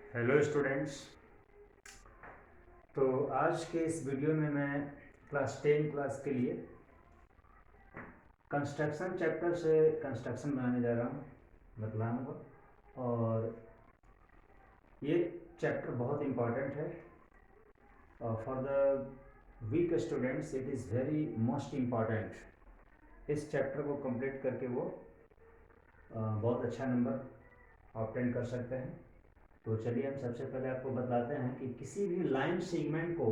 Hello students. तो आज के इस वीडियो में मैं क्लास 10 क्लास के लिए कंस्ट्रक्शन चैप्टर से कंस्ट्रक्शन बनाने जा रहा हूँ, बतलाऊँगा। और ये चैप्टर बहुत इम्पॉर्टेंट है for the weak students. It is very most important. इस चैप्टर को कंप्लीट करके वो बहुत अच्छा नंबर ऑब्टेन कर सकते हैं। तो चलिए हम सबसे पहले आपको बतलाते हैं कि किसी भी लाइन सेगमेंट को,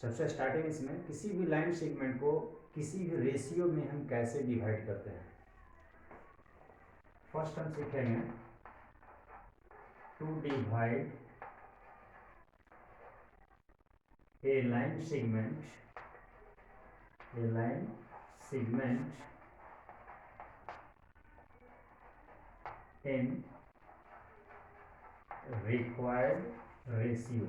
सबसे स्टार्टिंग इसमें, किसी भी लाइन सेगमेंट को किसी भी रेशियो में हम कैसे डिवाइड करते हैं। फर्स्ट हम सीखेंगे to divide a line segment in required ratio.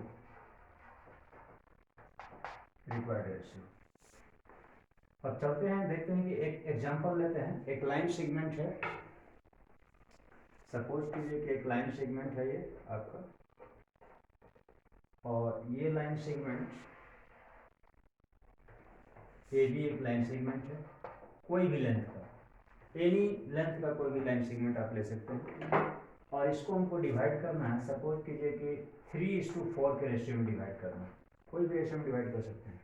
अब चलते हैं, देखते हैं कि एक एग्जांपल लेते हैं। एक लाइन सेगमेंट है, सपोज कीजिए कि एक लाइन सेगमेंट है ये आपका, और ये लाइन सेगमेंट ये भी एक लाइन सेगमेंट है, कोई भी लेंथ का, एनी लेंथ का कोई भी लाइन सेगमेंट आप ले सकते हैं। और इसको हमको डिवाइड करना है, सपोज कीजिए कि 3:4 के रेशियो में डिवाइड करना है। कोई भी रेशियो में डिवाइड कर सकते हैं।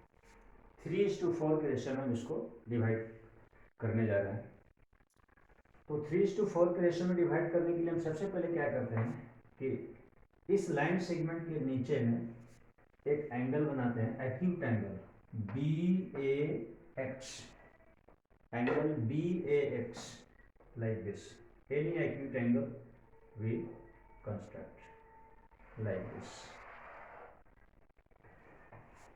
3:4 के रेशियो में हम इसको डिवाइड करने जा रहे हैं। तो 3:4 के रेशियो में डिवाइड करने के लिए हम सबसे पहले क्या करते हैं कि इस लाइन सेगमेंट के नीचे में एक एंगल बनाते हैं, acute angle BAX, angle BAX, like this. Any acute angle we construct like this.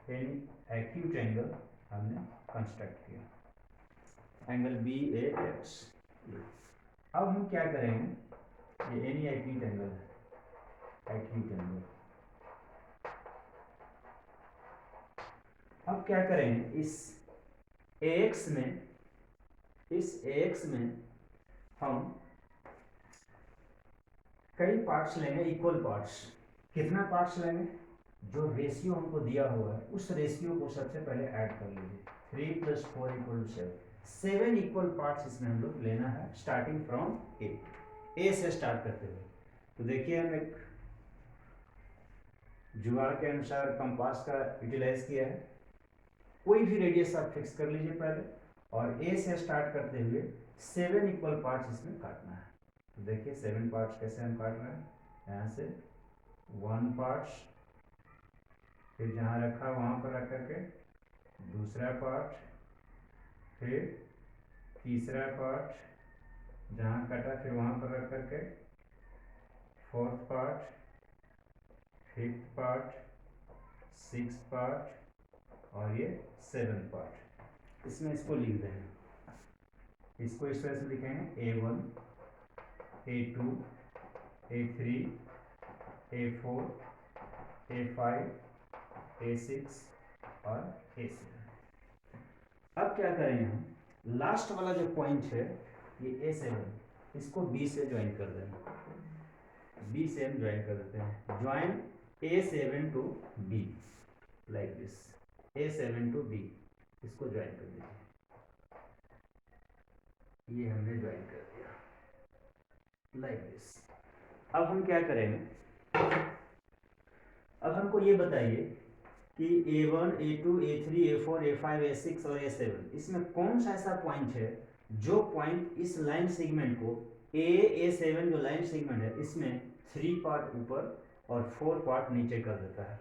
Any acute angle हमने कंस्ट्रक्ट किया, एंगल BAX। अब हम क्या करेंगे, ये एनी एक्यूट एंगल है, एक्यूट एंगल। अब क्या करेंगे, इस AX में हम कई पार्ट्स लेंगे, इक्वल पार्ट्स। कितना पार्ट्स लेंगे, जो रेशियो हमको दिया हुआ है उस रेशियो को सबसे पहले ऐड कर लीजिए। 3 + 4 = 7। 7 इक्वल पार्ट्स इसमें हम लोग लेना है, स्टार्टिंग फ्रॉम ए से स्टार्ट करते हुए। तो देखिए हम एक जुगाड़ के अनुसार कंपास का यूटिलाइज किया है। कोई भी रेडियस आप फिक्स कर लीजिए पहले, और ए से स्टार्ट करते हुए 7 इक्वल पार्ट्स इसमें काटना है। तो देखिए 7 पार्ट्स कैसे हम काट रहे हैं, यहाँ से 1 पार्ट्स, फिर जहाँ रखा वहाँ पर रख करके दूसरा पार्ट, फिर तीसरा पार्ट, जहाँ कटा फिर वहाँ पर रख करके 4th part, 5th part, 6th part, और ये 7th पार्ट। इसमें इसको लिख देंगे, इसको इस तरह से लिखेंगे A1, A2, A3, A4, A5, A6 और A7। अब क्या करेंगे, हम लास्ट वाला जो पॉइंट है ये A7, इसको B से ज्वाइन कर देंगे। B से हम ज्वाइन कर देते हैं, join A7 to B like this. A7 to B, इसको ज्वाइन कर दीजिए। ये हमने ज्वाइन कर दिया लाइक दिस। अब हम क्या करेंगे, अब हमको ये बताइए कि A1, A2, A3, A4, A5, A6 और A7, इसमें कौन सा ऐसा पॉइंट है जो पॉइंट इस लाइन सेगमेंट को A7 जो लाइन सेगमेंट है इसमें 3 पार्ट ऊपर और 4 पार्ट नीचे कर देता है।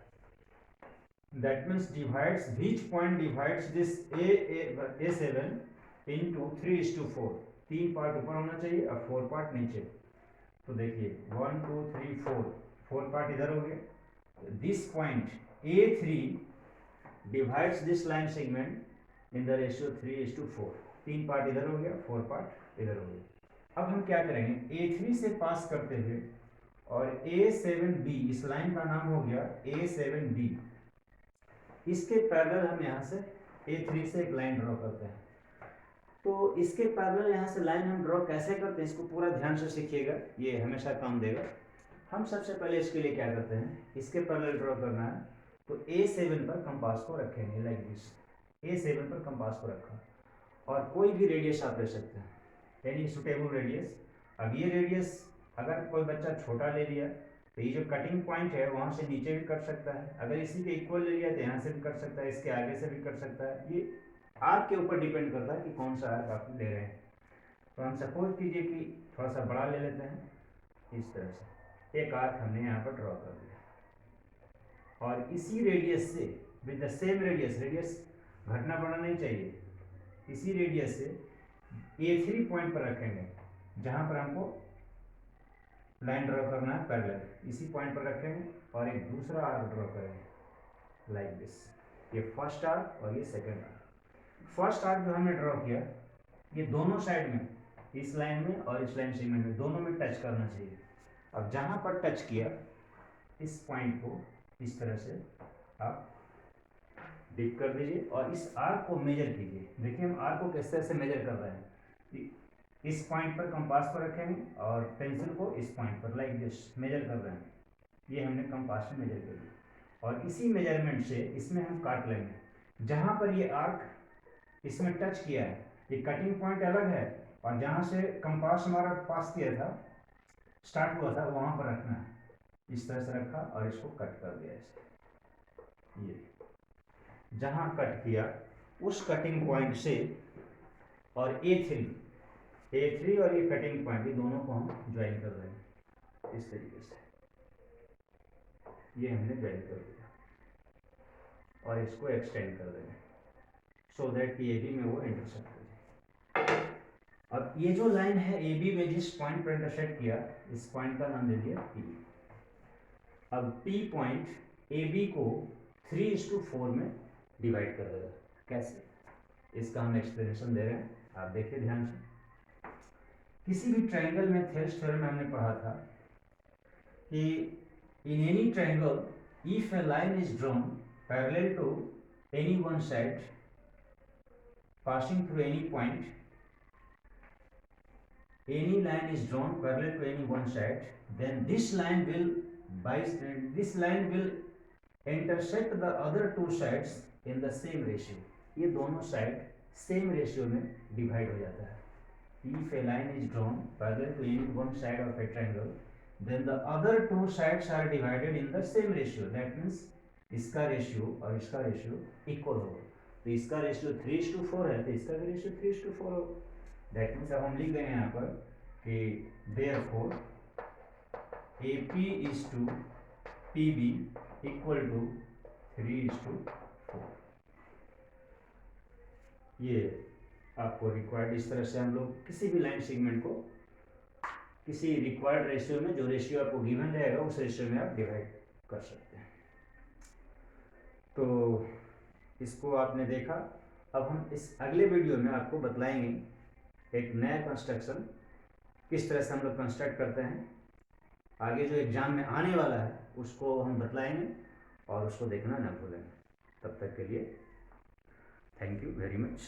That means divides, which point divides this A7 into 3:4। 3 part ऊपर होना चाहिए और 4 पार्ट नीचे। तो देखिए 1 2 3 4 पार्ट इधर हो गए। This point A3 divides this line segment in the ratio 3:4। 3 part इधर हो गया, 4 पार्ट इधर हो गया। अब हम क्या करेंगे, A3 से पास करते हुए और A7B, इस लाइन का नाम हो गया A7B, इसके पैरेलल हम यहाँ से A3 से एक लाइन ड्रॉ करते हैं। तो इसके पैरेलल यहाँ से लाइन हम ड्रॉ कैसे करते हैं, इसको पूरा ध्यान से सीखिएगा, ये हमेशा काम देगा। हम सबसे पहले इसके लिए क्या करते हैं, इसके पैरेलल ड्रॉ करना है तो A7 पर कंपास को रखेंगे लाइक दिस। A7 पर कंपास को रखा और कोई भी रेडियस आप ले सकते हैं, एनी सुटेबल रेडियस। अब ये रेडियस अगर कोई बच्चा छोटा ले लिया तो ये जो कटिंग पॉइंट है वहाँ से नीचे भी कट सकता है, अगर इसी के इक्वल ले लिया तो यहाँ से भी कट सकता है, इसके आगे से भी कट सकता है। ये आर्क के ऊपर डिपेंड करता है कि कौन सा आर्क आप ले रहे हैं। तो हम सपोज कीजिए कि थोड़ा सा बड़ा ले लेते हैं, इस तरह से एक आर्क हमने यहाँ पर ड्रॉ कर दिया और इसी रेडियस से with the same radius, radius घटना बढ़ना नहीं चाहिए, इसी रेडियस से A3 पॉइंट पर रखेंगे जहाँ पर हमको लाइन ड्रॉ करना है पैरेलल, इसी पॉइंट पर रखेंगे और एक दूसरा आर्क ड्रॉ करेंगे लाइक दिस। ये फर्स्ट आर्क और ये सेकंड आर्क। फर्स्ट आर्क जो हमने ड्रॉ किया ये दोनों साइड में, इस लाइन में और इस लाइन सेगमेंट में, दोनों में टच करना चाहिए। अब जहाँ पर टच किया इस पॉइंट को इस तरह से आप डिप कर दीजिए और इस आर्क को मेजर कीजिए। देखिए हम आर्क को किस तरह से मेजर कर रहे हैं, इस पॉइंट पर कंपास पर रखेंगे और पेंसिल को इस पॉइंट पर लाइक दिस मेजर कर रहे हैं। ये हमने कंपास में मेजर कर लिया और इसी मेजरमेंट से इसमें हम काट लेंगे। जहाँ पर ये आर्क इसमें टच किया है ये कटिंग पॉइंट अलग है और जहाँ से कंपास हमारा पास किया था, स्टार्ट हुआ था, वहाँ पर रखना है। इस तरह से रखा और इसको कट कर दिया ऐसे। ये जहाँ कट किया उस कटिंग पॉइंट से और A3 और ये कटिंग पॉइंट, ये दोनों को हम ज्वाइन कर रहे हैं इस तरीके से। ये हमने ज्वाइन कर दिया और इसको एक्सटेंड कर देंगे सो दैट कि AB में वो इंटरसेक्ट हो जाए। अब ये जो लाइन है AB में जिस पॉइंट पर इंटरसेक्ट किया, इस पॉइंट का नाम दे दिया P। अब P पॉइंट AB को 3:4 में डिवाइड कर देगा। कैसे, इसका हम एक्सप्लेनेशन दे रहे हैं, आप देखिए ध्यान से। किसी भी ट्रायंगल में थेल्स थ्योरम में हमने पढ़ा था कि in any triangle if a line is drawn parallel to any one side passing through any point, any line is drawn parallel to any one side, then this line will intersect the other two sides in the same ratio. ये दोनों side same ratio में divide हो जाता है। If a line is drawn parallel to any one side of a triangle, then the other two sides are divided in the same ratio. That means इसका ratio और इसका ratio equal होगा। तो इसका रेशियो 3:4 है तो इसका भी रेशियो 3:4 होगा। दैट मीन्स अब हम लिख गए यहाँ पर कि therefore AP is to PB equal to 3:4। ये आपको रिक्वायर्ड, इस तरह से हम लोग किसी भी लाइन सेगमेंट को किसी रिक्वायर्ड रेशियो में, जो रेशियो आपको गिवन रहेगा उस रेशियो में आप डिवाइड कर सकते हैं। तो इसको आपने देखा। अब हम इस अगले वीडियो में आपको बतलाएंगे एक नया कंस्ट्रक्शन किस तरह से हम लोग कंस्ट्रक्ट करते हैं। आगे जो एग्जाम में आने वाला है उसको हम बतलाएंगे और उसको देखना ना भूलें। तब तक के लिए थैंक यू वेरी मच।